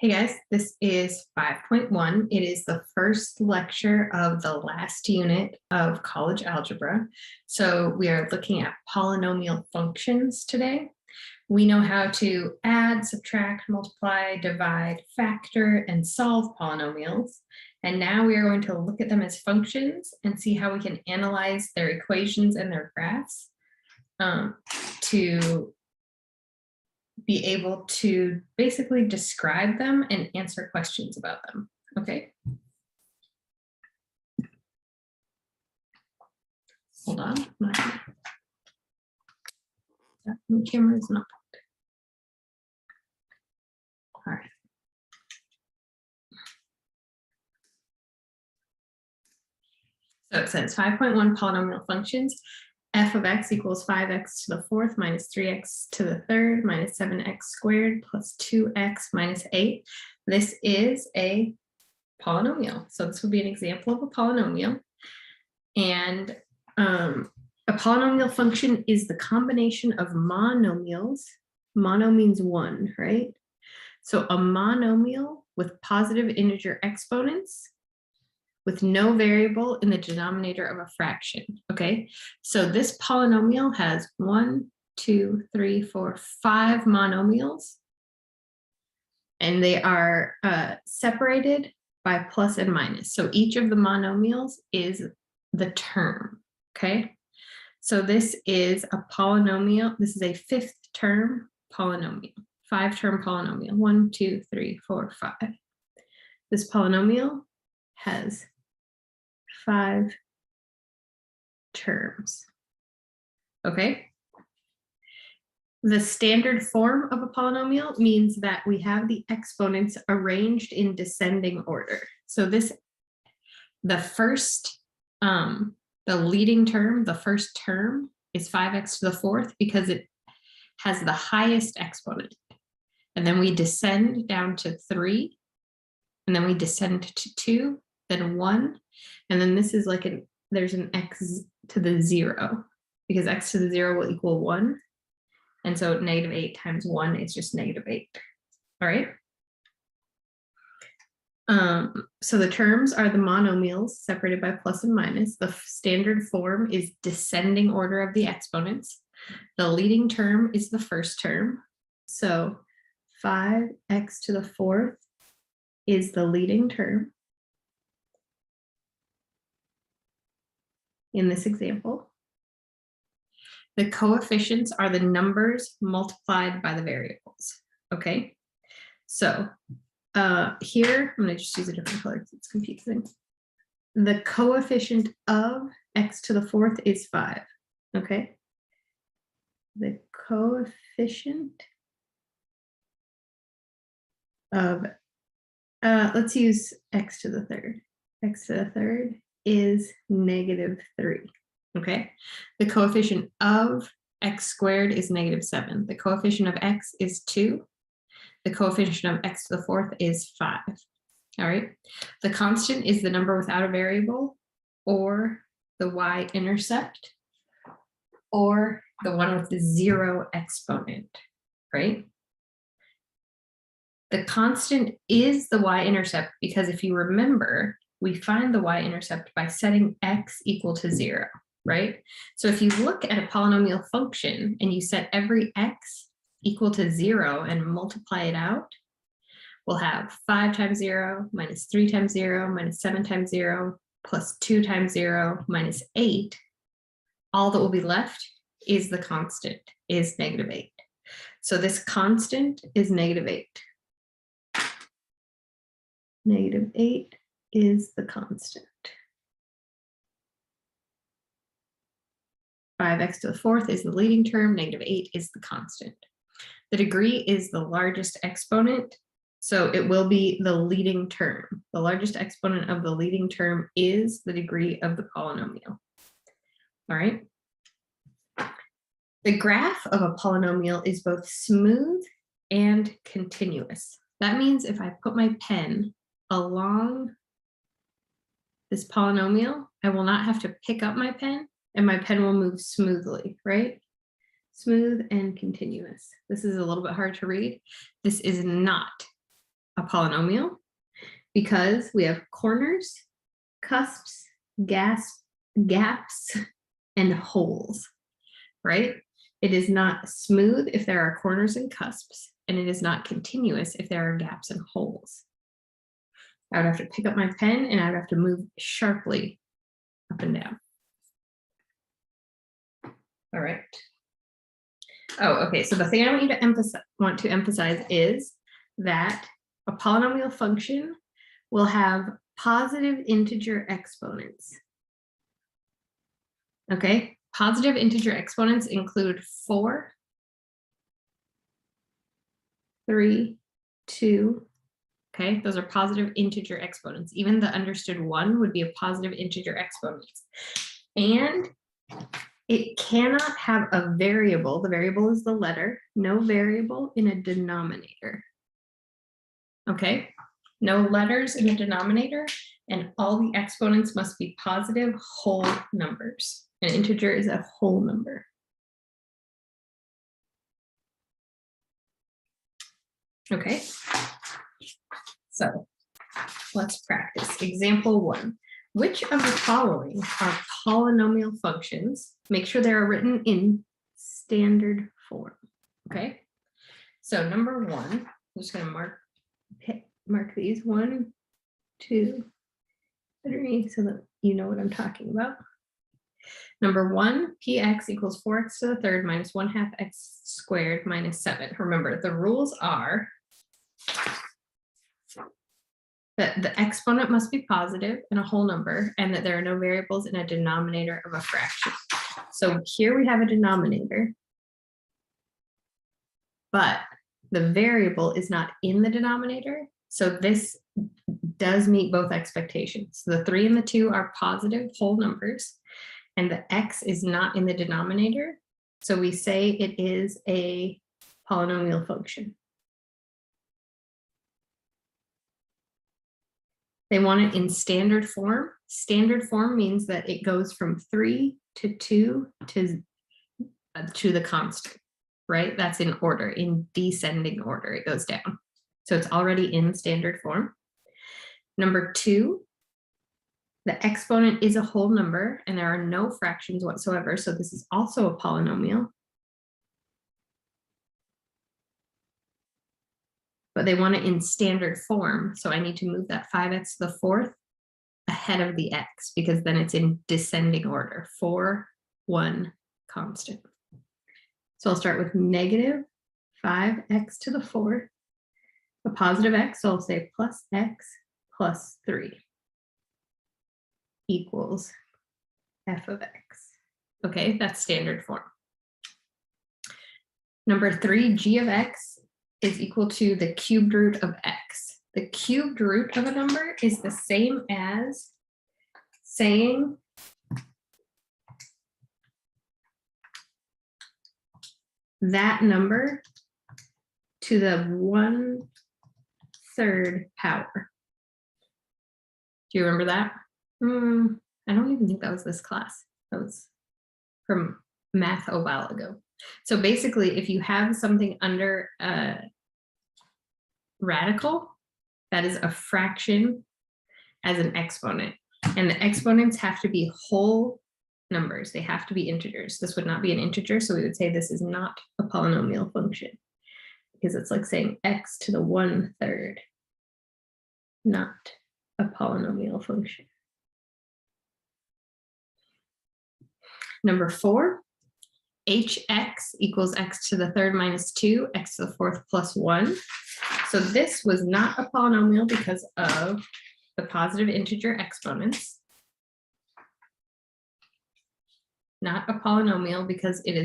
Hey guys, this is 5.1. It is the first lecture of the last unit of college algebra. So we are looking at polynomial functions today. We know how to add, subtract, multiply, divide, factor, and solve polynomials. And now we are going to look at them as functions and see how we can analyze their equations and their graphs to be able to basically describe them and answer questions about them. Okay. Hold on. My camera is not. All right. So it says 5.1 polynomial functions. F of x equals 5x to the fourth minus 3x to the third minus 7x squared plus 2x minus 8. This is a polynomial. So this would be an example of a polynomial. And a polynomial function is the combination of monomials. Mono means one, right? So a monomial with positive integer exponents with no variable in the denominator of a fraction, okay? So this polynomial has 1, 2, 3, 4, 5 monomials, and they are separated by plus and minus. So each of the monomials is the term, okay? So this is a polynomial. This is a fifth term polynomial, 5-term polynomial, 1, 2, 3, 4, 5. This polynomial has 5 terms. Okay. The standard form of a polynomial means that we have the exponents arranged in descending order. So this, the first, the leading term, the first term is 5x to the fourth because it has the highest exponent. And then we descend down to 3, and then we descend to 2, then 1. And then this is like there's an x to the 0 because x to the 0 will equal 1. And so -8 times 1 is just -8. All right. So the terms are the monomials separated by plus and minus. The standard form is descending order of the exponents. The leading term is the first term. So 5x to the fourth is the leading term in this example. The coefficients are the numbers multiplied by the variables, okay? So here, I'm gonna just use a different color because it's confusing. The coefficient of x to the fourth is 5, okay? The coefficient of, let's use x to the third. X to the third is -3, okay? The coefficient of x squared is -7. The coefficient of x is 2. The coefficient of x to the fourth is 5, all right? The constant is the number without a variable, or the y-intercept, or the one with the 0 exponent, right? The constant is the y-intercept because if you remember, we find the y-intercept by setting x equal to 0, right? So if you look at a polynomial function and you set every x equal to 0 and multiply it out, we'll have 5 times 0 minus 3 times 0 minus 7 times 0 plus 2 times 0 minus 8. All that will be left is the constant, is -8. So this constant is -8. -8 is the constant. 5x to the fourth is the leading term, -8 is the constant. The degree is the largest exponent, so it will be the leading term. The largest exponent of the leading term is the degree of the polynomial. All right. The graph of a polynomial is both smooth and continuous. That means if I put my pen along this polynomial, I will not have to pick up my pen and my pen will move smoothly, right? Smooth and continuous. This is a little bit hard to read. This is not a polynomial because we have corners, cusps, gaps, and holes, right? It is not smooth if there are corners and cusps, and it is not continuous if there are gaps and holes. I would have to pick up my pen and I would have to move sharply up and down. All right. Oh, okay. So the thing I want you to emphasize is that a polynomial function will have positive integer exponents. Okay, positive integer exponents include 4, 3, 2. Okay, those are positive integer exponents. Even the understood 1 would be a positive integer exponent. And it cannot have a variable. The variable is the letter. No variable in a denominator. Okay, no letters in the denominator, and all the exponents must be positive whole numbers. An integer is a whole number. Okay, so let's practice. Example 1. Which of the following are polynomial functions? Make sure they are written in standard form. Okay, so number 1, I'm just going to mark these 1, 2, 3, so that you know what I'm talking about. Number 1, px equals 4x to the third minus 1/2 x squared minus 7. Remember, the rules are that the exponent must be positive and a whole number, and that there are no variables in a denominator of a fraction. So here we have a denominator, but the variable is not in the denominator. So this does meet both expectations. The 3 and the 2 are positive whole numbers, and the x is not in the denominator. So we say it is a polynomial function. They want it in standard form. Standard form means that it goes from 3 to 2 to the constant, right? That's in order, in descending order, it goes down. So it's already in standard form. Number 2, the exponent is a whole number and there are no fractions whatsoever. So this is also a polynomial. But they want it in standard form. So I need to move that 5x to the 4th ahead of the x, because then it's in descending order, 4, 1, constant. So I'll start with negative 5x to the 4th, a positive x, so I'll say plus x plus 3 equals f of x. Okay, that's standard form. Number 3, g of x is equal to the cubed root of x. The cubed root of a number is the same as saying that number to the 1/3 power. Do you remember that? I don't even think that was this class. That was from math a while ago. So basically, if you have something under a radical, that is a fraction as an exponent. And the exponents have to be whole numbers. They have to be integers. This would not be an integer, so we would say this is not a polynomial function, because it's like saying x to the 1/3, not a polynomial function. Number 4, hx equals x to the 3rd minus 2, x to the 4th plus 1. So this was not a polynomial because of the positive integer exponents. Not a polynomial because it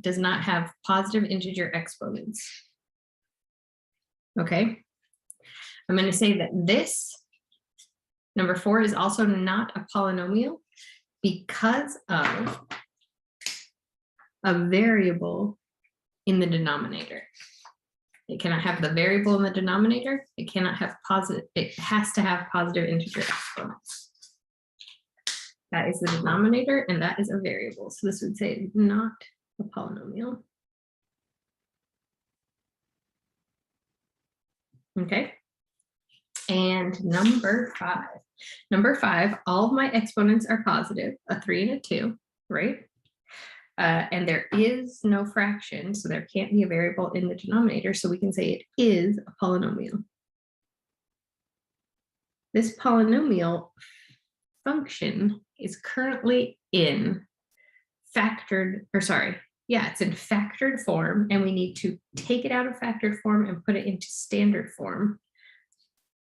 does not have positive integer exponents. Okay, I'm going to say that this number 4 is also not a polynomial because of a variable in the denominator. It cannot have the variable in the denominator. It cannot have positive, it has to have positive integer exponents. That is the denominator, and that is a variable. So this would say not a polynomial. Okay. And number 5. Number 5, all of my exponents are positive, a 3 and a 2, right? And there is no fraction, so there can't be a variable in the denominator, so we can say it is a polynomial. This polynomial function is currently in factored, or sorry, yeah, it's in factored form, and we need to take it out of factored form and put it into standard form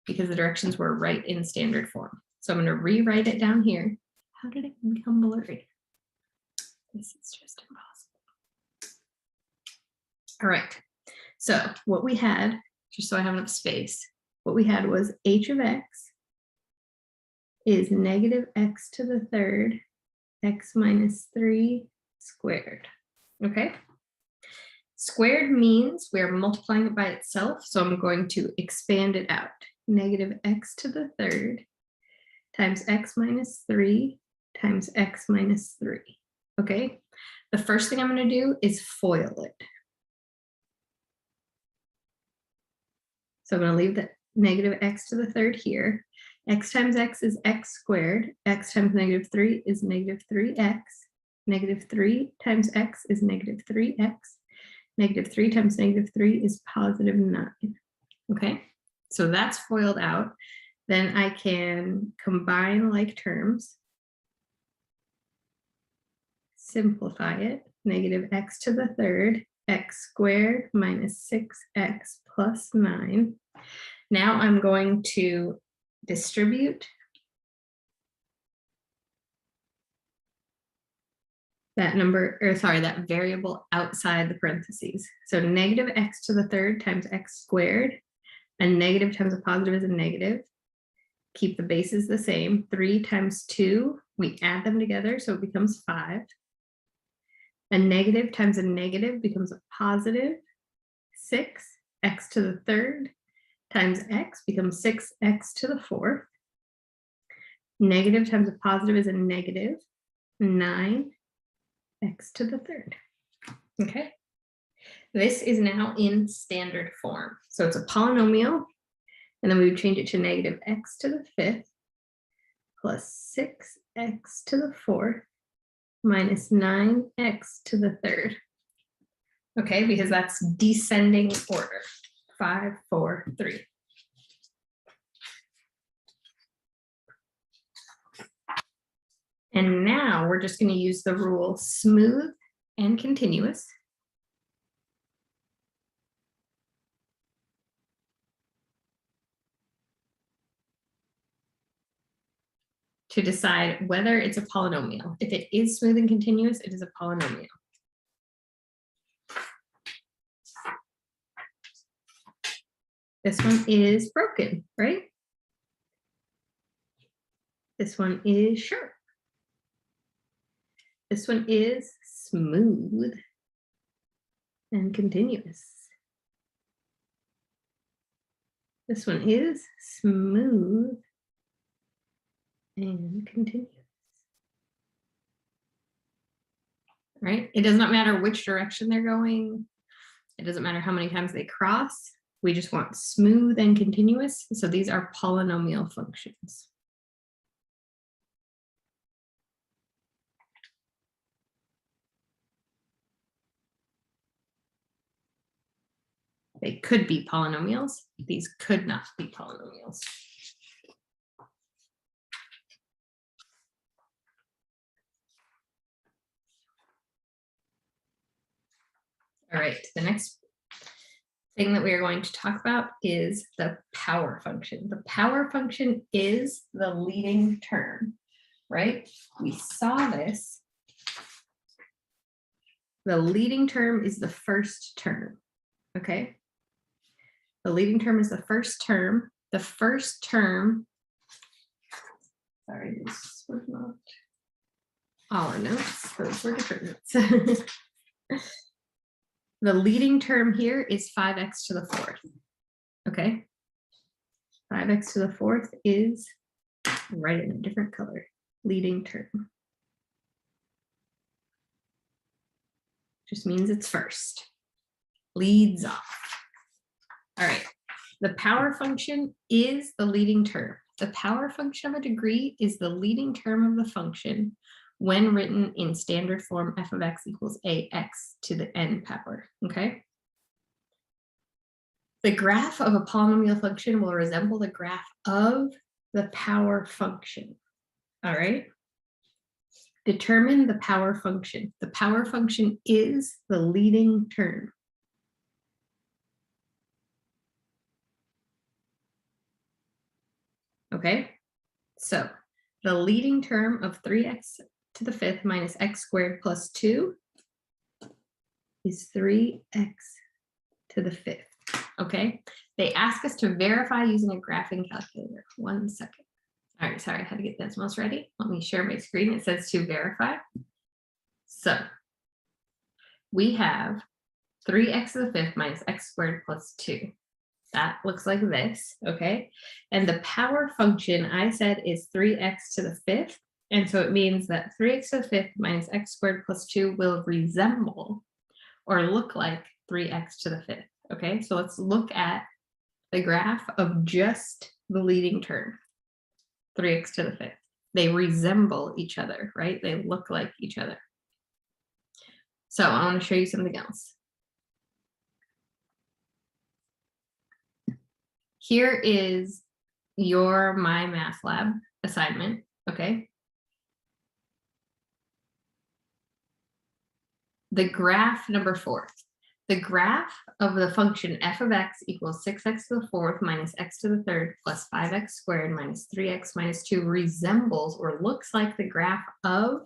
because the directions were right in standard form. So I'm going to rewrite it down here. How did it become blurry? This is just impossible. All right, so what we had, just so I have enough space, what we had was h of x is negative x to the third, x minus 3 squared, okay? Squared means we're multiplying it by itself, so I'm going to expand it out. Negative x to the third times x minus 3 times x minus 3. Okay, the first thing I'm going to do is FOIL it. So I'm going to leave the negative x to the third here. X times x is x squared. X times negative 3 is negative 3x. Negative 3 times x is negative 3x. Negative 3 times negative 3 is positive 9. Okay, so that's FOILed out. Then I can combine like terms. Simplify it, negative x to the third, x squared minus 6x plus 9. Now I'm going to distribute that number, or sorry, that variable outside the parentheses. So negative x to the third times x squared, and negative times a positive is a negative. Keep the bases the same. 3 times 2, we add them together, so it becomes 5. A negative times a negative becomes a positive 6. X to the third times x becomes 6x to the fourth. Negative times a positive is a negative 9x to the third. Okay, this is now in standard form. So it's a polynomial, and then we would change it to negative x to the fifth plus 6x to the fourth minus 9x to the third. Okay, because that's descending order. 5, 4, 3. And now we're just going to use the rule smooth and continuous. To decide whether it's a polynomial. If it is smooth and continuous, it is a polynomial. This one is broken, right? This one is sharp. This one is smooth and continuous. This one is smooth and continuous. Right? It does not matter which direction they're going. It doesn't matter how many times they cross. We just want smooth and continuous. So these are polynomial functions. They could be polynomials. These could not be polynomials. All right, the next thing that we are going to talk about is the power function. The power function is the leading term, right? We saw this. The leading term is the first term, okay? The leading term is the first term. The first term, sorry, this was not our notes, those were different notes. The leading term here is 5x to the fourth, okay? 5x to the fourth is, write it in a different color, leading term. Just means it's first, leads off. All right, The power function is the leading term. The power function of a degree is the leading term of the function when written in standard form f of x equals ax to the n power, okay? The graph of a polynomial function will resemble the graph of the power function, all right? Determine the power function. The power function is the leading term. Okay, so the leading term of 3x to the 5th minus x squared plus 2 is 3x to the 5th. Okay, they ask us to verify using a graphing calculator. 1 second. All right, sorry, I had to get Desmos ready. Let me share my screen. It says to verify. So we have 3x to the 5th minus x squared plus 2. That looks like this, okay? And the power function I said is 3x to the 5th. And so it means that 3x to the 5th minus x squared plus 2 will resemble or look like 3x to the 5th, okay? So let's look at the graph of just the leading term, 3x to the 5th. They resemble each other, right? They look like each other. So I want to show you something else. Here is your My Math Lab assignment, okay? The graph number 4. The graph of the function f of x equals 6x to the 4th minus x to the 3rd plus 5x squared minus 3x minus 2 resembles or looks like the graph of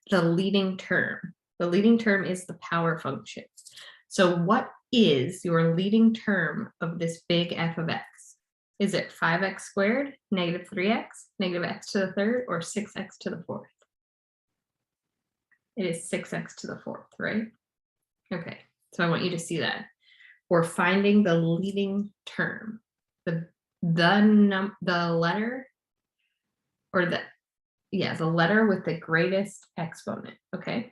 the leading term. The leading term is the power function. So what is your leading term of this big f of x? Is it 5x squared, negative 3x, negative x to the 3rd, or 6x to the 4th? It is 6x to the 4th, right? Okay, so I want you to see that. We're finding the leading term, the letter, or the letter with the greatest exponent, okay?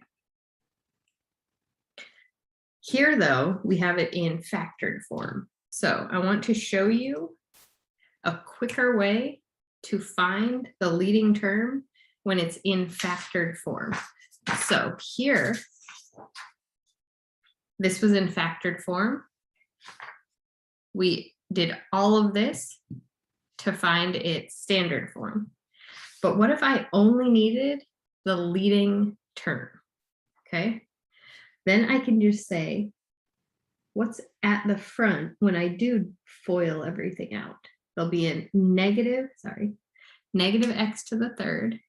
Here, though, we have it in factored form. So I want to show you a quicker way to find the leading term when it's in factored form. So here, this was in factored form. We did all of this to find its standard form. But what if I only needed the leading term? Okay, then I can just say, what's at the front when I do FOIL everything out? There'll be a negative x to the 3rd,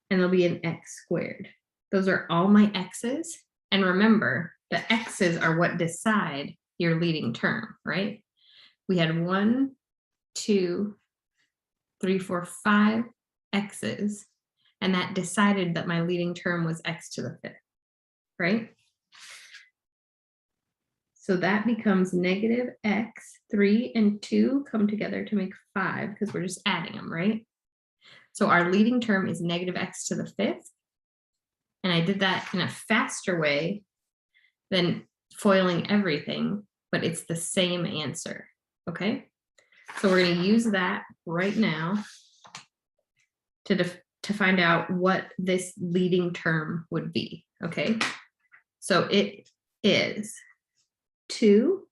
and there'll be an x squared. Those are all my x's. And remember, the x's are what decide your leading term, right? We had 1, 2, 3, 4, 5 x's, and that decided that my leading term was x to the 5th, right? So that becomes negative x, 3 and 2 come together to make 5 because we're just adding them, right? So our leading term is negative x to the 5th. And I did that in a faster way than foiling everything, but it's the same answer, okay? So we're going to use that right now to find out what this leading term would be, okay? So it is 2,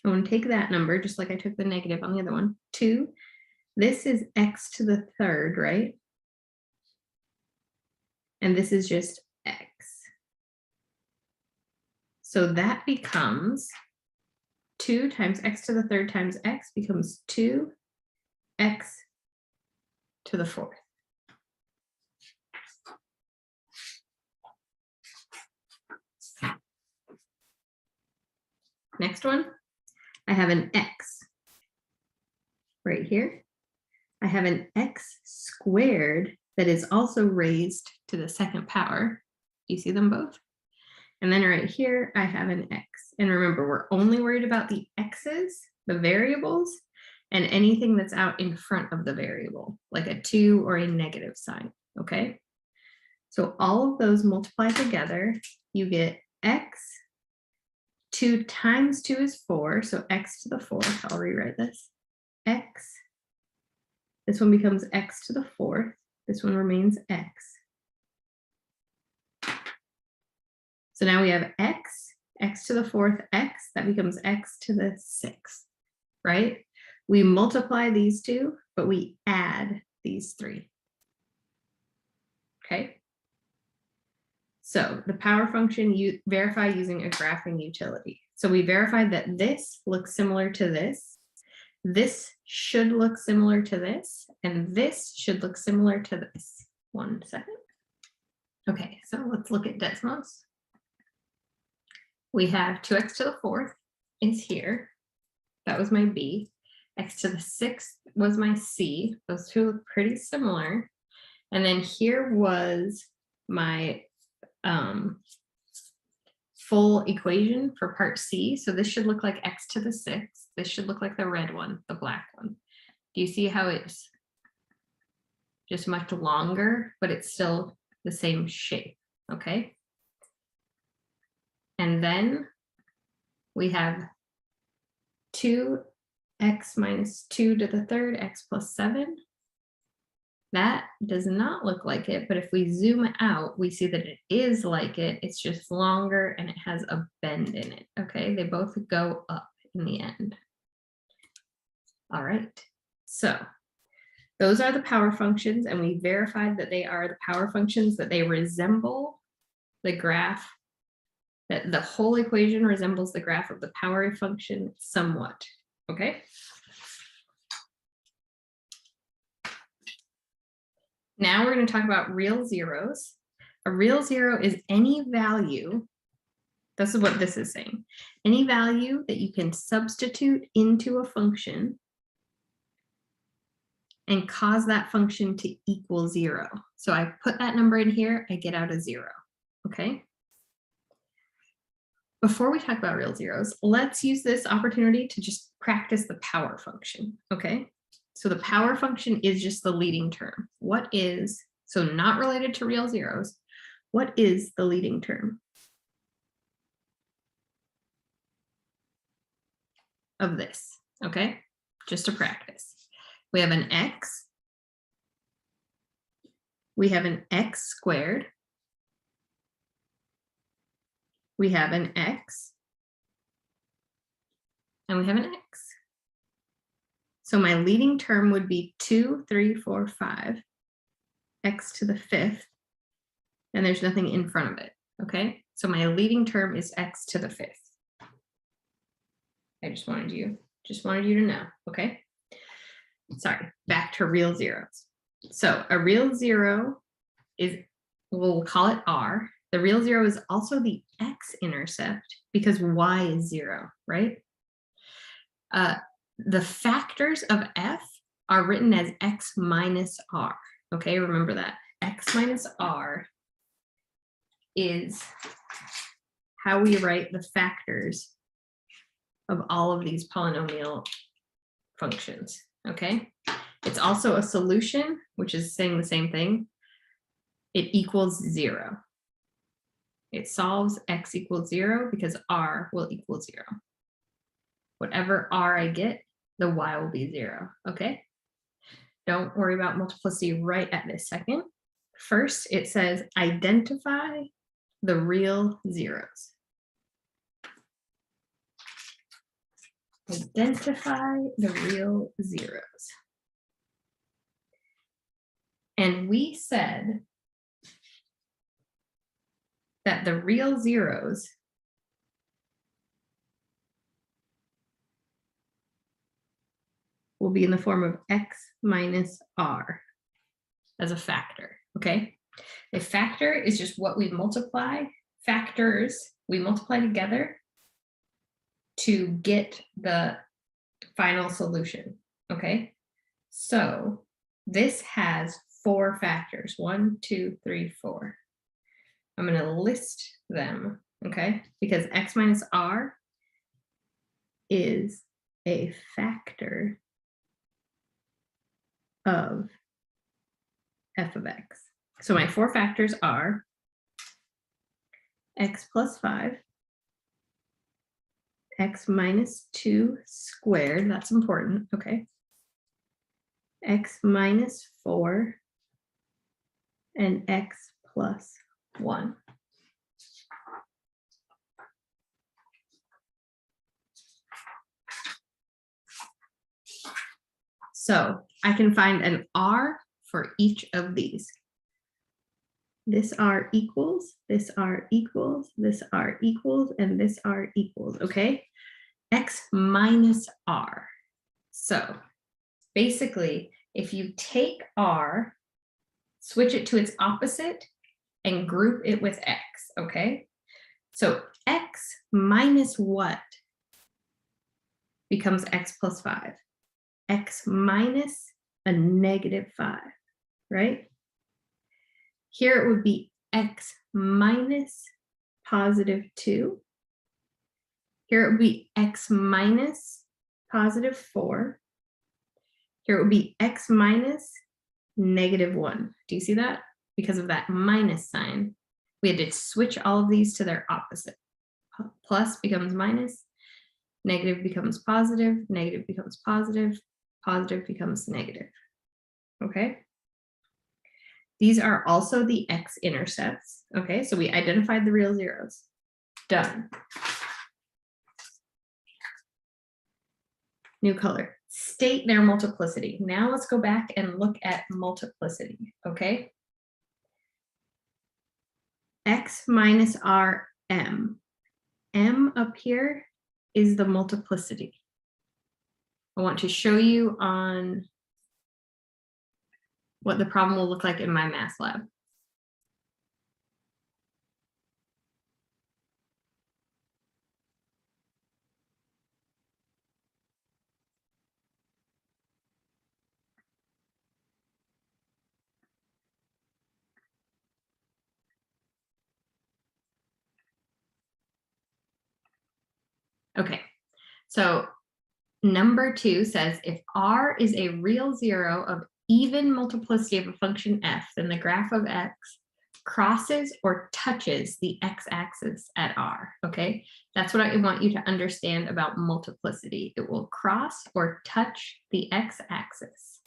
I want to take that number just like I took the negative on the other one, 2. This is x to the 3rd, right? And this is just x. So that becomes 2 times x to the 3rd times x becomes 2x to the 4th. Next one, I have an x right here. I have an x squared that is also raised to the 2nd power. You see them both? And then right here, I have an x. And remember, we're only worried about the x's, the variables, and anything that's out in front of the variable, like a 2 or a negative sign, okay? So all of those multiply together, you get x 2 times 2 is 4, so x to the 4th. I'll rewrite this. X. This one becomes x to the 4th. This one remains x. So now we have x to the 4th, x. That becomes x to the 6th, right? We multiply these two, but we add these three. Okay. So the power function you verify using a graphing utility. So we verified that this looks similar to this. This should look similar to this, and this should look similar to this. 1 second. Okay, so let's look at Desmos. We have 2x to the 4th is here. That was my B. X to the 6th was my C. Those two look pretty similar. And then here was my full equation for part C. So this should look like x to the 6th. This should look like the red one, the black one. Do you see how it's just much longer, but it's still the same shape, okay? And then we have 2x minus 2 to the 3rd, x plus 7. That does not look like it, but if we zoom out, we see that it is like it. It's just longer and it has a bend in it, okay? They both go up in the end. All right, so those are the power functions, and we verified that they are the power functions, that they resemble the graph, that the whole equation resembles the graph of the power function somewhat, okay? Now we're going to talk about real zeros. A real zero is any value, this is what this is saying, any value that you can substitute into a function and cause that function to equal 0. So I put that number in here, I get out a 0, okay? Before we talk about real zeros, let's use this opportunity to just practice the power function, okay? So the power function is just the leading term. What is, so not related to real zeros, what is the leading term of this, okay? Just to practice. We have an x, we have an x squared, we have an x, and we have an x. So my leading term would be 2, 3, 4, 5, x to the 5th, and there's nothing in front of it, okay? So my leading term is x to the 5th. I just wanted you to know, okay? Sorry, back to real zeros. So a real zero is, we'll call it R. The real zero is also the x-intercept because y is 0, right? The factors of f are written as x minus r, okay? Remember that. X minus r is how we write the factors of all of these polynomial functions, okay? It's also a solution, which is saying the same thing. It equals 0. It solves x equals 0 because r will equal 0. Whatever r I get, the y will be 0, okay? Don't worry about multiplicity right at this second. First, it says identify the real zeros. Identify the real zeros. And we said that the real zeros will be in the form of x minus r as a factor, okay? A factor is just what we multiply. Factors, we multiply together to get the final solution, okay? So this has 4 factors, 1, 2, 3, 4. I'm gonna list them, okay? Because x minus r is a factor of f of x. So my 4 factors are x plus 5, x minus 2 squared, that's important, okay. X minus 4 and x plus 1. So I can find an R for each of these. This R equals, this R equals, this R equals, and this R equals, okay? X minus R. So basically, if you take R, switch it to its opposite, and group it with X, okay? So X minus what becomes X plus 5? X minus a negative 5, right? Here it would be X minus positive 2. Here it would be X minus positive 4. Here it would be X minus negative 1. Do you see that? Because of that minus sign, we had to switch all of these to their opposite. Plus becomes minus, negative becomes positive, negative becomes positive, positive becomes negative, okay? These are also the x-intercepts, okay? So we identified the real zeros. Done. New color. State their multiplicity. Now let's go back and look at multiplicity, okay? X minus R M. M up here is the multiplicity. I want to show you on what the problem will look like in my math lab. Okay, so number 2 says if R is a real zero of even multiplicity of a function f, then the graph of x crosses or touches the x-axis at R, okay? That's what I want you to understand about multiplicity. It will cross or touch the x-axis.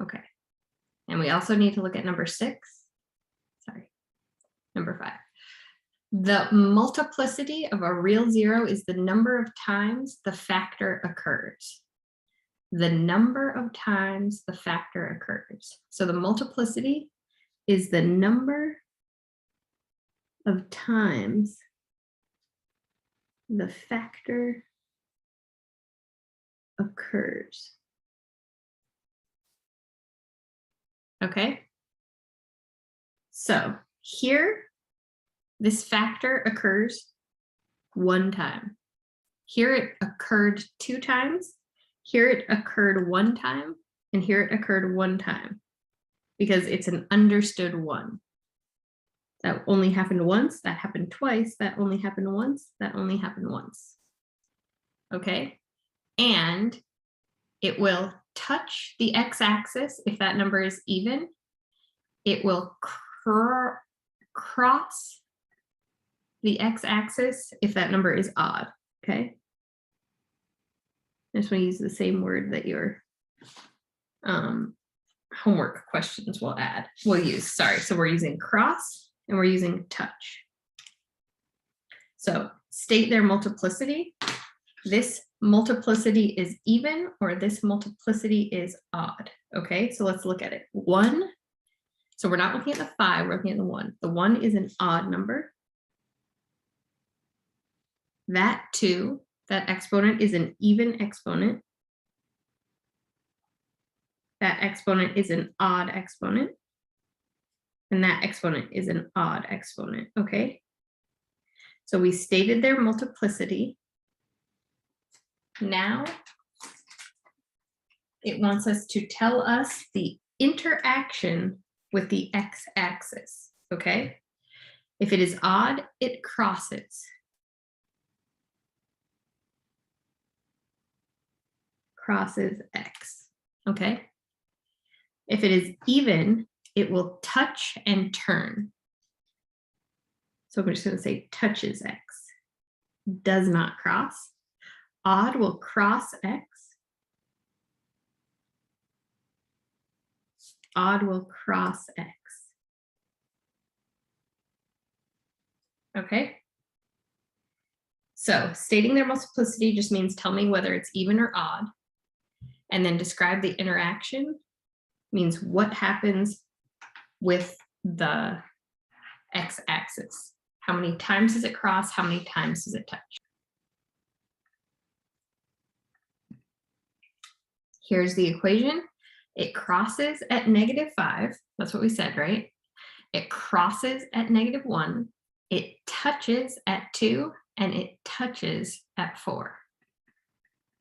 Okay, and we also need to look at number 6. Sorry, number 5. The multiplicity of a real zero is the number of times the factor occurs. The number of times the factor occurs. So the multiplicity is the number of times the factor occurs. Okay? So here, this factor occurs 1 time. Here it occurred 2 times. Here it occurred 1 time, and here it occurred 1 time, because it's an understood 1. That only happened once, that happened twice, that only happened once, that only happened once. Okay? And it will touch the x-axis if that number is even. It will cross the x-axis if that number is odd, okay? I just want to use the same word that your homework questions will use, sorry. So we're using cross and we're using touch. So state their multiplicity. This multiplicity is even, or this multiplicity is odd, okay? So let's look at it. 1, so we're not looking at the 5, we're looking at the 1. The 1 is an odd number. That 2, that exponent is an even exponent. That exponent is an odd exponent. And that exponent is an odd exponent, okay? So we stated their multiplicity. Now, it wants us to tell us the interaction with the x-axis, okay? If it is odd, it crosses. Crosses x, okay? If it is even, it will touch and turn. So I'm just going to say touches x. Does not cross. Odd will cross x. Odd will cross x. Okay. So stating their multiplicity just means tell me whether it's even or odd. And then describe the interaction means what happens with the x-axis. How many times does it cross? How many times does it touch? Here's the equation. It crosses at -5. That's what we said, right? It crosses at -1. It touches at 2, and it touches at 4.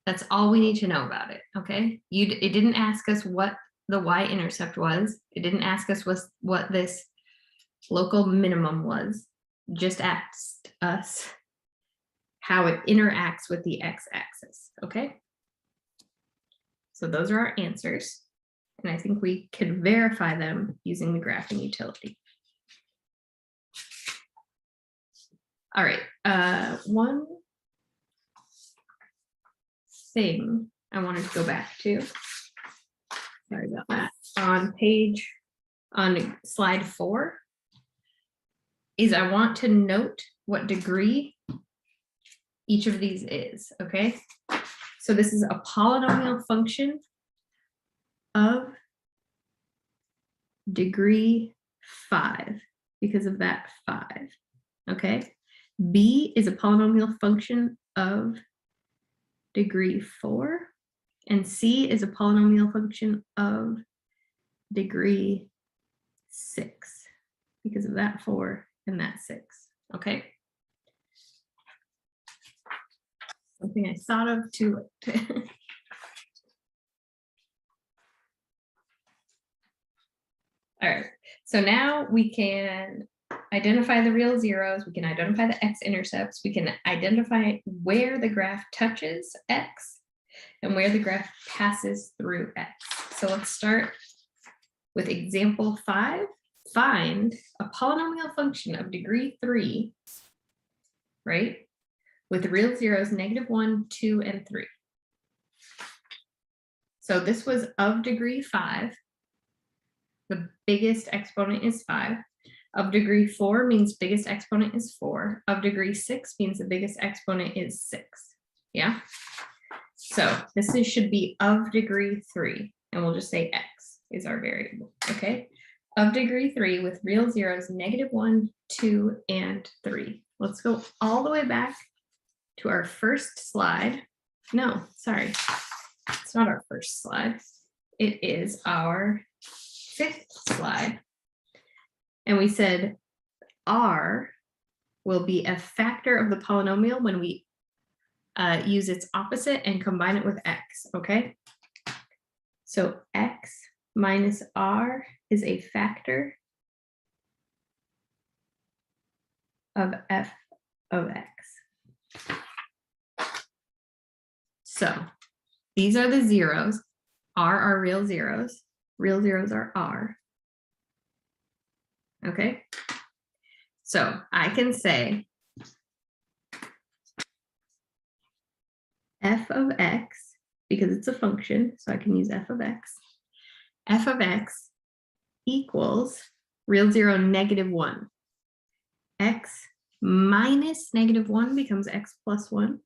That's all we need to know about it, okay? It didn't ask us what the y-intercept was. It didn't ask us what this local minimum was. Just asked us how it interacts with the x-axis, okay? So those are our answers. And I think we could verify them using the graphing utility. All right, one thing I wanted to go back to, sorry about that, on slide 4, is I want to note what degree each of these is, okay? So this is a polynomial function of degree 5 because of that 5, okay? B is a polynomial function of degree 4, and C is a polynomial function of degree 6 because of that 4 and that 6, okay? Something I thought of too late. All right, so now we can identify the real zeros, we can identify the x-intercepts, we can identify where the graph touches x and where the graph passes through x. So let's start with example 5. Find a polynomial function of degree 3, right, with real zeros -1, 2, and 3. So this was of degree 5. The biggest exponent is 5. Of degree 4 means biggest exponent is 4. Of degree 6 means the biggest exponent is 6. Yeah. So this should be of degree 3, and we'll just say x is our variable. Okay. Of degree 3 with real zeros -1, 2, and 3. Let's go all the way back to our first slide. No, sorry, it's not our first slide. It is our 5th slide. And we said R will be a factor of the polynomial when we use its opposite and combine it with x, okay? So x minus R is a factor of f of x. So these are the zeros. R are real zeros. Real zeros are R. Okay, so I can say f of x, because it's a function, so I can use f of x. F of x equals real zero -1. X minus -1 becomes x plus 1.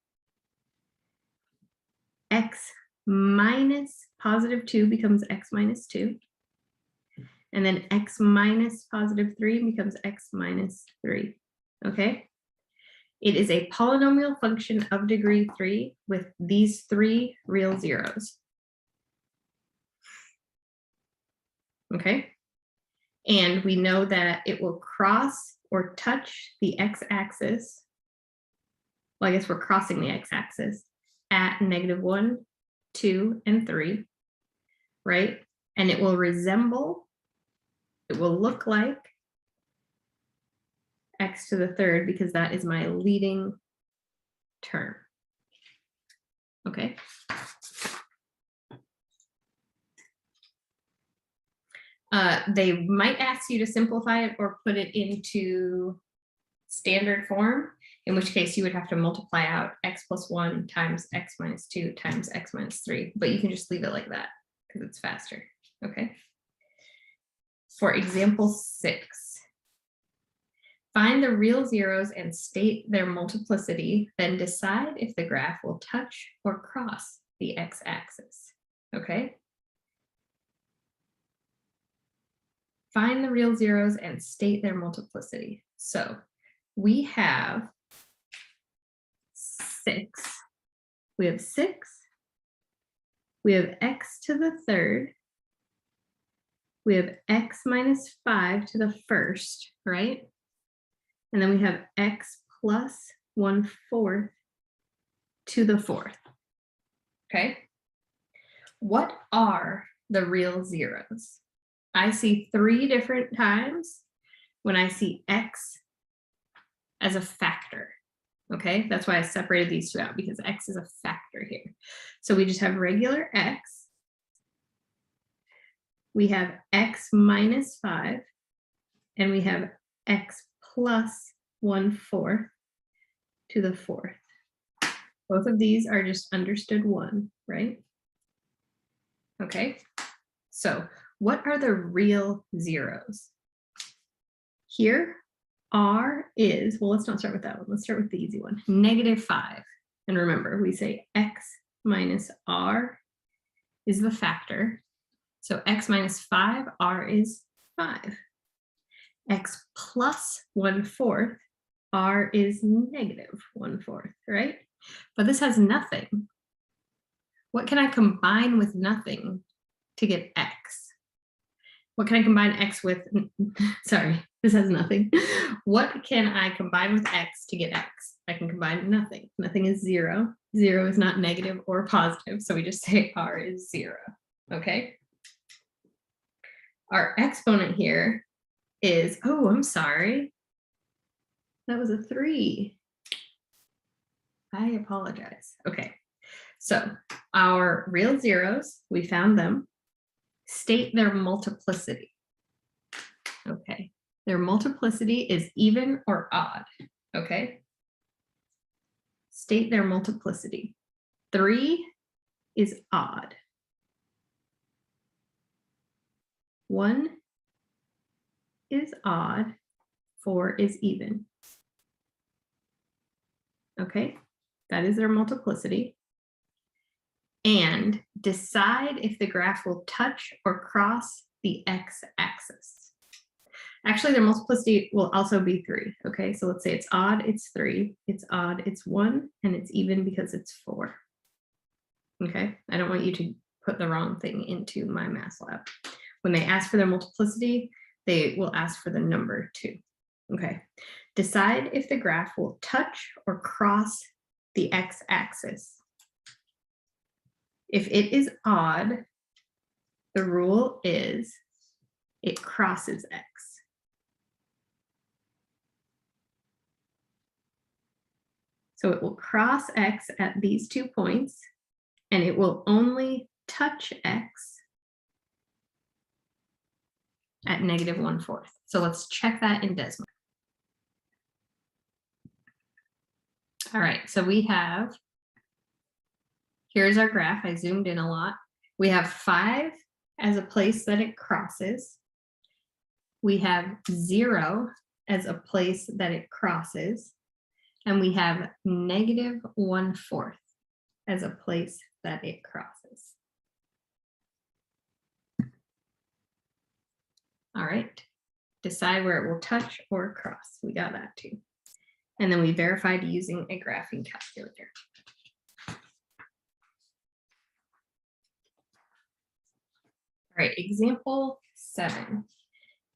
X minus +2 becomes x minus 2. And then x minus +3 becomes x minus 3, okay? It is a polynomial function of degree 3 with these 3 real zeros, okay? And we know that it will cross or touch the x-axis. Well, I guess we're crossing the x-axis at -1, 2, and 3, right? And it will resemble, it will look like x to the 3rd because that is my leading term. Okay. They might ask you to simplify it or put it into standard form, in which case you would have to multiply out x plus 1 times x minus 2 times x minus 3, but you can just leave it like that because it's faster, okay? For example 6, find the real zeros and state their multiplicity, then decide if the graph will touch or cross the x-axis, okay? Find the real zeros and state their multiplicity. So we have 6. We have 6. We have x to the third. We have x minus 5 to the first, right? And then we have x plus 1/4 to the fourth, okay? What are the real zeros? I see 3 different times when I see x as a factor, okay? That's why I separated these two out, because x is a factor here. So we just have regular x. We have x minus 5, and we have x plus 1/4 to the fourth. Both of these are just understood 1, right? Okay, so what are the real zeros? Here, r is, well, let's not start with that one. Let's start with the easy one, -5. And remember, we say x minus r is the factor. So x minus 5, r is 5. X plus 1/4, r is -1/4, right? But this has nothing. What can I combine with nothing to get x? What can I combine x with? Sorry, this has nothing. What can I combine with x to get x? I can combine nothing. Nothing is 0. 0 is not negative or positive, so we just say r is 0, okay? Our exponent here is, oh, I'm sorry. That was a 3. I apologize. Okay, so our real zeros, we found them. State their multiplicity. Okay, their multiplicity is even or odd, okay? State their multiplicity. 3 is odd. 1 is odd, 4 is even. Okay, that is their multiplicity. And decide if the graph will touch or cross the x-axis. Actually, their multiplicity will also be 3. Okay, so let's say it's odd, it's 3, it's odd, it's 1, and it's even because it's 4. Okay, I don't want you to put the wrong thing into my math lab. When they ask for their multiplicity, they will ask for the number 2. Okay, decide if the graph will touch or cross the x-axis. If it is odd, the rule is it crosses x. So it will cross x at these 2 points, and it will only touch x at -1/4. So let's check that in Desmos. All right, so we have, here's our graph. I zoomed in a lot. We have 5 as a place that it crosses. We have 0 as a place that it crosses. And we have -1/4 as a place that it crosses. All right, decide where it will touch or cross. We got that too. And then we verified using a graphing calculator. All right, example 7.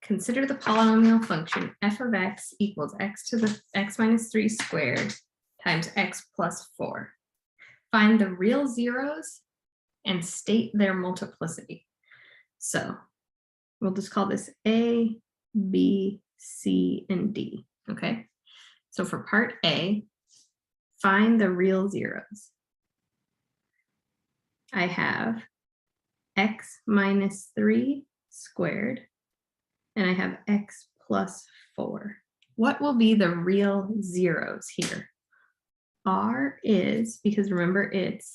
Consider the polynomial function f of x equals x to the x minus 3 squared times x plus 4. Find the real zeros and state their multiplicity. So we'll just call this A, B, C, and D, okay? So for part A, find the real zeros. I have x minus 3 squared, and I have x plus 4. what will be the real zeros here? R is, because remember it's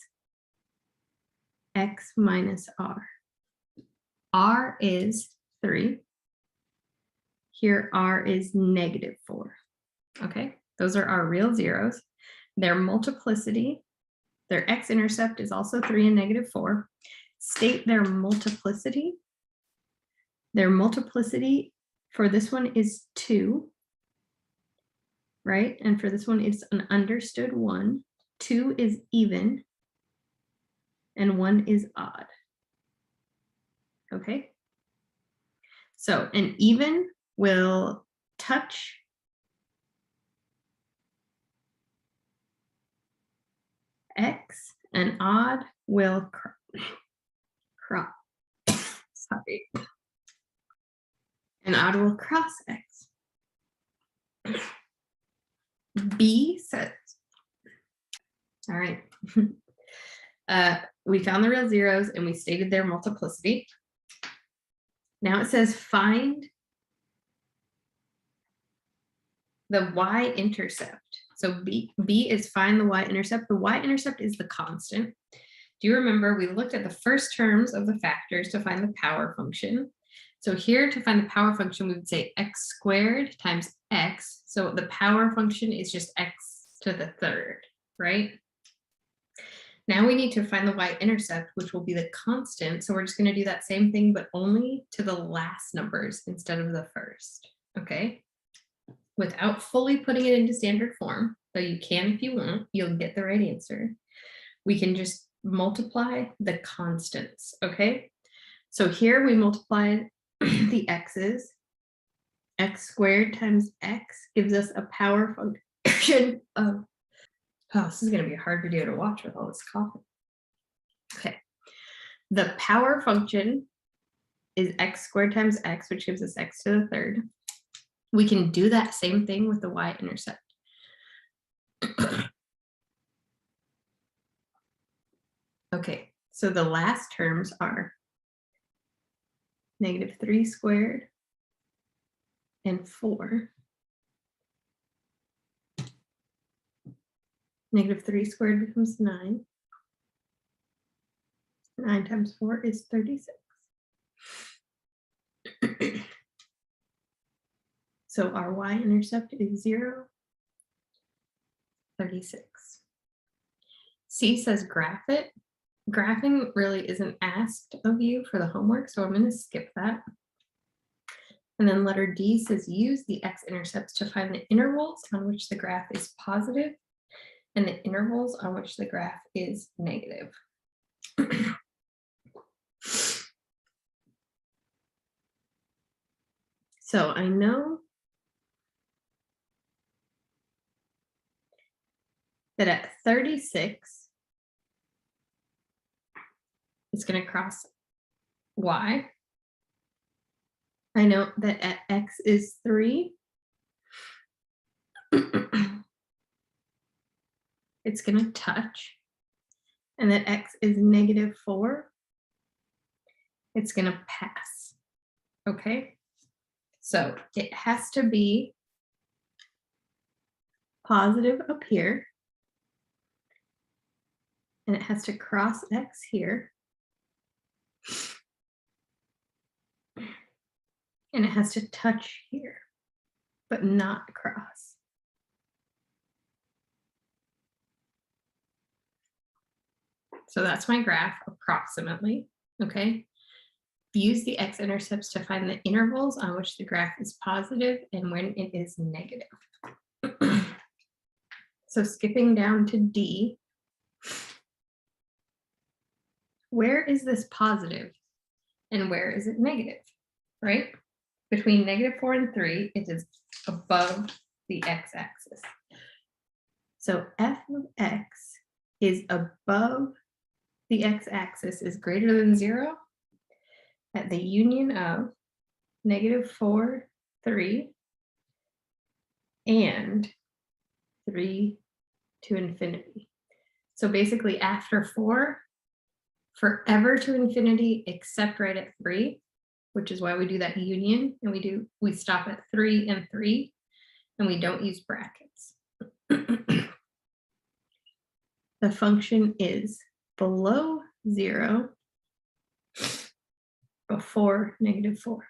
x minus r. R is 3. Here R is -4. Okay, those are our real zeros. Their multiplicity, their x-intercept is also 3 and -4. State their multiplicity. Their multiplicity for this one is 2, right? And for this one, it's an understood 1. 2 is even, and 1 is odd. Okay? So an even will touch x, and odd will cross. Sorry. And odd will cross x. B says, all right. We found the real zeros and we stated their multiplicity. Now it says find the y-intercept. So B is find the y-intercept. The y-intercept is the constant. Do you remember we looked at the first terms of the factors to find the power function? So here to find the power function, we would say x squared times x. So the power function is just x to the third, right? Now we need to find the y-intercept, which will be the constant. So we're just going to do that same thing, but only to the last numbers instead of the first, okay? Without fully putting it into standard form, though you can if you want, you'll get the right answer. We can just multiply the constants, okay? So here we multiplied the x's. X squared times x gives us a power function of, oh, this is going to be a hard video to watch with all this coughing. Okay, the power function is x squared times x, which gives us x to the third. We can do that same thing with the y-intercept. Okay, so the last terms are -3 squared and 4. -3 squared becomes 9. 9 times 4 is 36. So our y-intercept is 0, 36. C says graph it. Graphing really isn't asked of you for the homework, so I'm going to skip that. And then letter D says use the x-intercepts to find the intervals on which the graph is positive and the intervals on which the graph is negative. So I know that at 36, it's going to cross y. I know that at x is 3, it's going to touch, and that x is -4, it's going to pass. Okay, so it has to be positive up here, and it has to cross x here, and it has to touch here, but not cross. So that's my graph approximately, okay? Use the x-intercepts to find the intervals on which the graph is positive and when it is negative. So skipping down to D, where is this positive and where is it negative, right? Between -4 and 3, it is above the x-axis. So f of x is above the x-axis is greater than 0 at the union of -4, 3, and 3 to infinity. So basically after 4, forever to infinity except right at 3, which is why we do that union, and we stop at 3 and 3. and we don't use brackets. The function is below 0 before -4.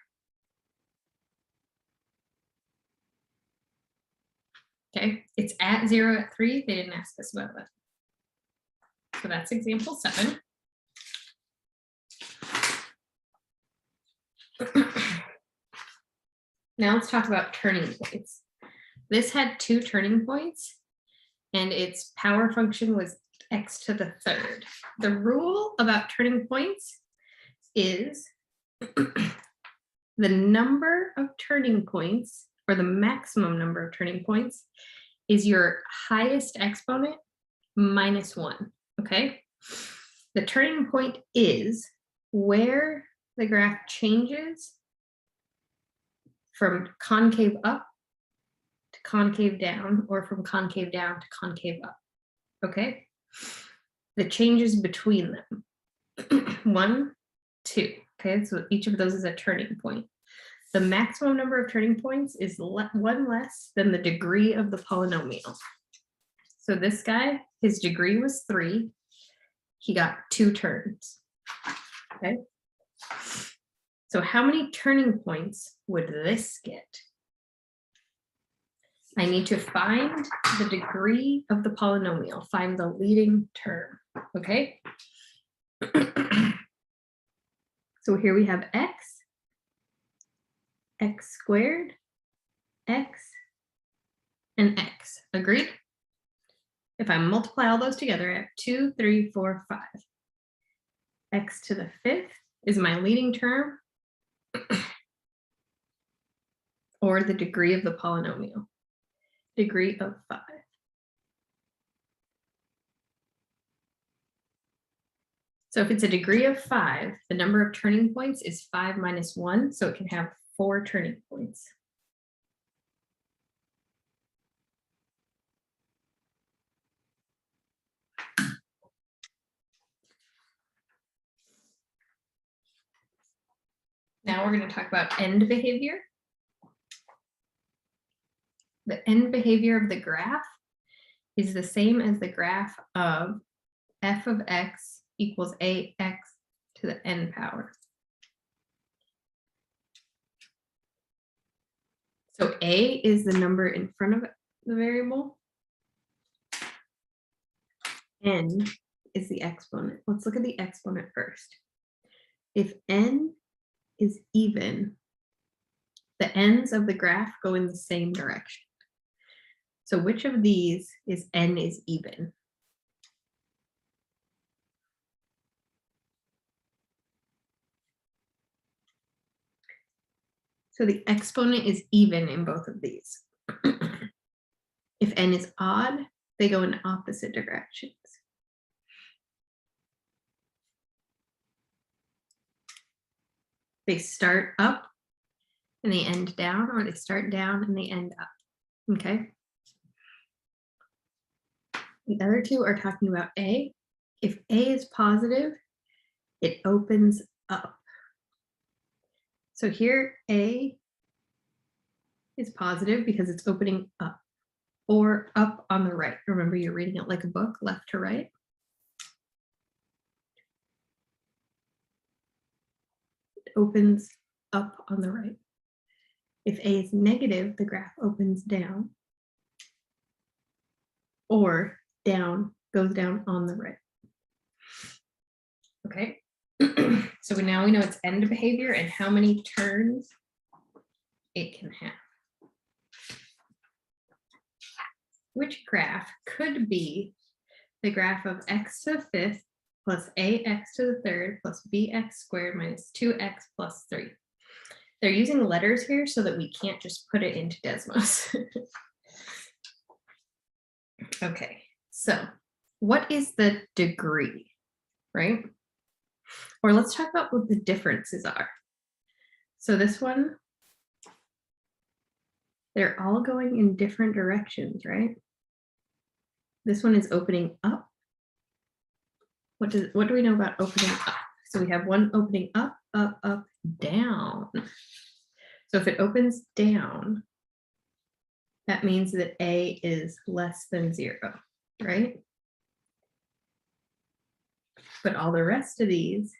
Okay, it's at 0 at 3. They didn't ask us about that. So that's example 7. Now let's talk about turning points. This had 2 turning points, and its power function was x to the 3rd. The rule about turning points is the number of turning points, or the maximum number of turning points, is your highest exponent minus 1, okay? The turning point is where the graph changes from concave up to concave down, or from concave down to concave up, okay? The changes between them, 1, 2, okay? So each of those is a turning point. The maximum number of turning points is 1 less than the degree of the polynomial. So this guy, his degree was 3. He got 2 turns, okay? So how many turning points would this get? I need to find the degree of the polynomial, find the leading term, okay? So here we have x squared, x, and x. Agreed? If I multiply all those together, I have 2, 3, 4, 5. X to the 5th is my leading term, or the degree of the polynomial. Degree of 5. So if it's a degree of 5, the number of turning points is 5 minus 1, so it can have 4 turning points. Now we're going to talk about end behavior. The end behavior of the graph is the same as the graph of f of x equals ax to the n power. So a is the number in front of the variable. N is the exponent. Let's look at the exponent first. If n is even, the ends of the graph go in the same direction. So which of these is n is even? So the exponent is even in both of these. If n is odd, they go in opposite directions. They start up and they end down, or they start down and they end up, okay? The other two are talking about A. If A is positive, it opens up. So here A is positive because it's opening up, or up on the right. Remember, you're reading it like a book, left to right. It opens up on the right. If A is negative, the graph opens down, or down, goes down on the right. Okay, so now we know its end behavior and how many turns it can have. Which graph could be the graph of x to the 5th plus ax to the 3rd plus bx squared minus 2x plus 3? They're using letters here so that we can't just put it into Desmos. Okay, so what is the degree, right? Or let's talk about what the differences are. So this one, they're all going in different directions, right? This one is opening up. What do we know about opening up? So we have one opening up, up, up, down. So if it opens down, that means that A is less than 0, right? But all the rest of these,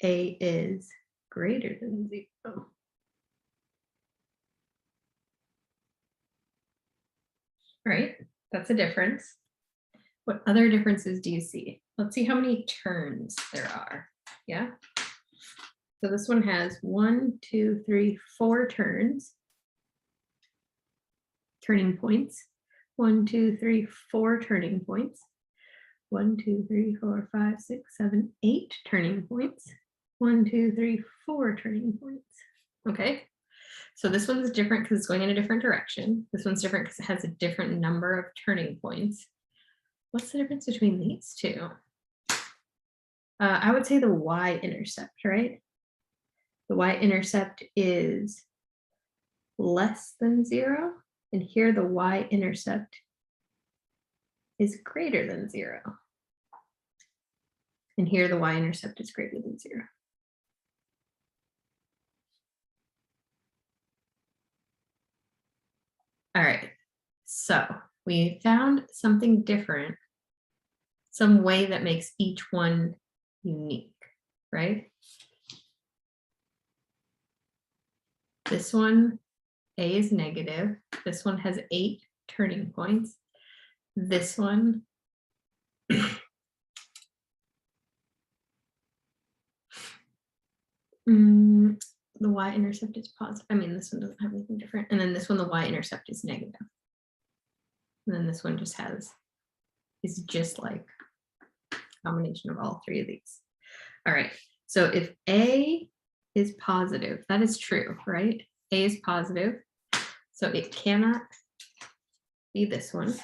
A is greater than 0. Right? That's a difference. What other differences do you see? Let's see how many turns there are. Yeah. So this one has 1, 2, 3, 4 turns. Turning points. 1, 2, 3, 4 turning points. 1, 2, 3, 4, 5, 6, 7, 8 turning points. 1, 2, 3, 4 turning points. Okay. So this one's different because it's going in a different direction. This one's different because it has a different number of turning points. What's the difference between these two? I would say the y-intercept, right? The y-intercept is less than 0, and here the y-intercept is greater than 0. And here the y-intercept is greater than 0. All right, so we found something different, some way that makes each one unique, right? This one, A is negative. This one has 8 turning points. This one, the y-intercept is positive. I mean, this one doesn't have anything different. And then this one, the y-intercept is negative. And then this one just is just like a combination of all 3 of these. All right, so if A is positive, that is true, right? A is positive, so it cannot be this one.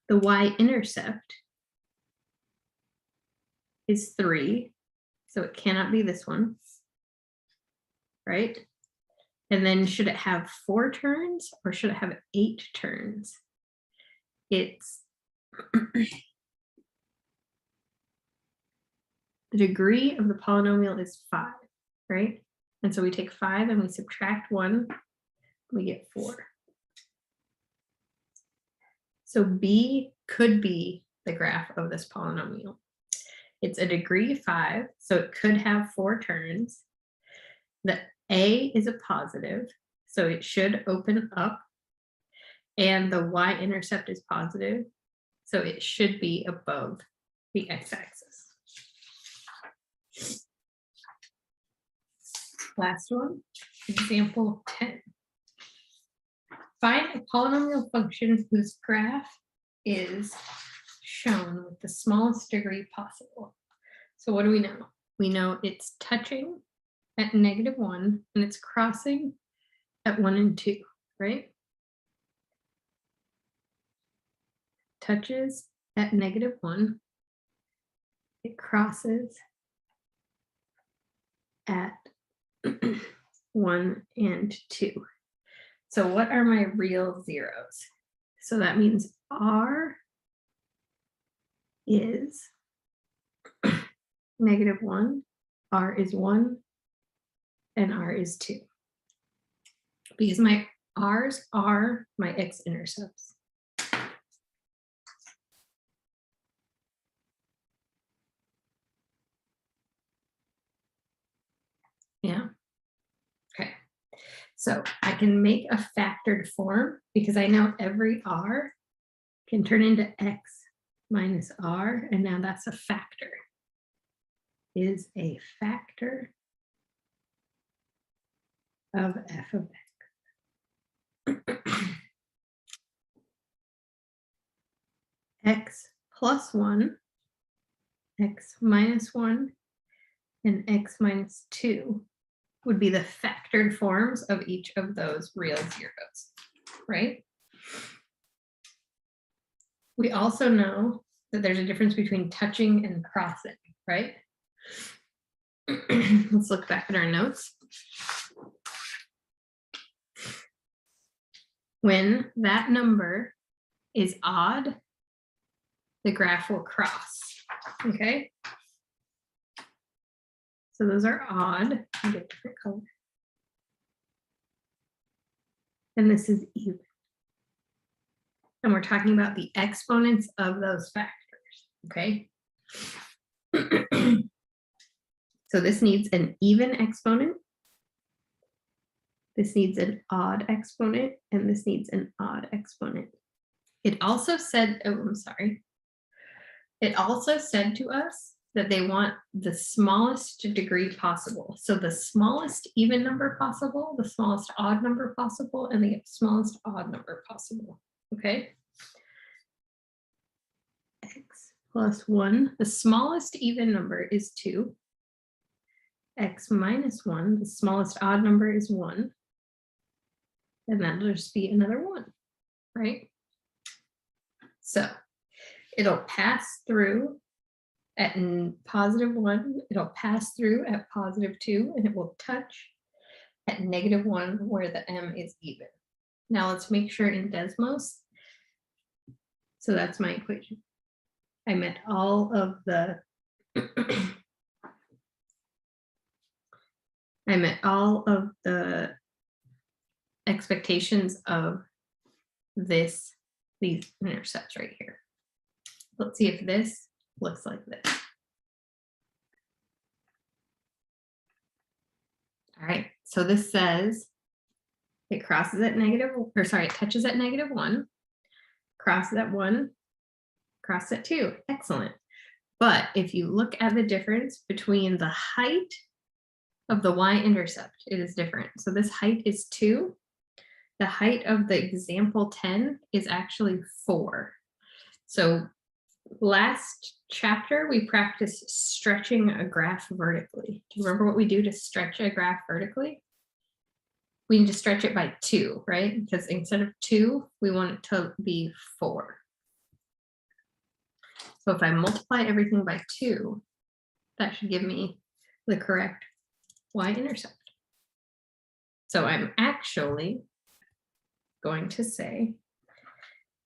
The y-intercept is 3, so it cannot be this one, right? And then should it have 4 turns or should it have 8 turns? It's the degree of the polynomial is 5, right? And so we take 5 and we subtract 1, we get 4. So B could be the graph of this polynomial. It's a degree 5, so it could have 4 turns. The A is a positive, so it should open up. And the y-intercept is positive, so it should be above the x-axis. Last one, example 10. Find a polynomial function whose graph is shown with the smallest degree possible. So what do we know? We know it's touching at -1 and it's crossing at 1 and 2, right? Touches at -1, it crosses at 1 and 2. So what are my real zeros? So that means R is -1, R is 1, and R is 2. Because my R's are my x-intercepts. Yeah. Okay. So I can make a factored form because I know every R can turn into X minus R, and now that's a factor. Is a factor of f of x. X plus 1, X minus 1, and X minus 2 would be the factored forms of each of those real zeros, right? We also know that there's a difference between touching and crossing, right? Let's look back at our notes. When that number is odd, the graph will cross, okay? So those are odd. I'll get a different color. and this is even. And we're talking about the exponents of those factors, okay? So this needs an even exponent. This needs an odd exponent, and this needs an odd exponent. It also said, oh, I'm sorry. It also said to us that they want the smallest degree possible. So the smallest even number possible, the smallest odd number possible, and the smallest odd number possible, okay? X plus 1, the smallest even number is 2. X minus 1, the smallest odd number is 1. And that'll just be another 1, right? So it'll pass through at +1, it'll pass through at +2, and it will touch at -1 where the m is even. Now let's make sure in Desmos. So that's my equation. I met all of the I met all of the expectations of these intercepts right here. Let's see if this looks like this. All right, so this says it crosses at it touches at -1, crosses at 1, crosses at 2. Excellent. But if you look at the difference between the height of the y-intercept, it is different. So this height is 2. The height of the example 10 is actually 4. So last chapter, we practiced stretching a graph vertically. Do you remember what we do to stretch a graph vertically? We need to stretch it by 2, right? Because instead of 2, we want it to be 4. So if I multiply everything by 2, that should give me the correct y-intercept. So I'm actually going to say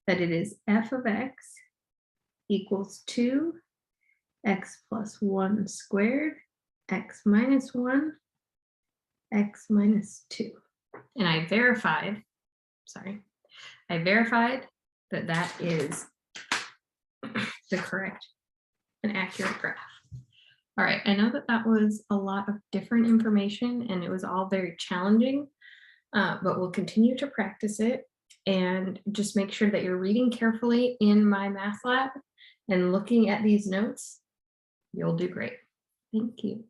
that it is f of x equals 2 x plus 1 squared, x minus 1, x minus 2. And I verified that that is the correct and accurate graph. All right, I know that that was a lot of different information and it was all very challenging, but we'll continue to practice it and just make sure that you're reading carefully in my math lab and looking at these notes. You'll do great. Thank you.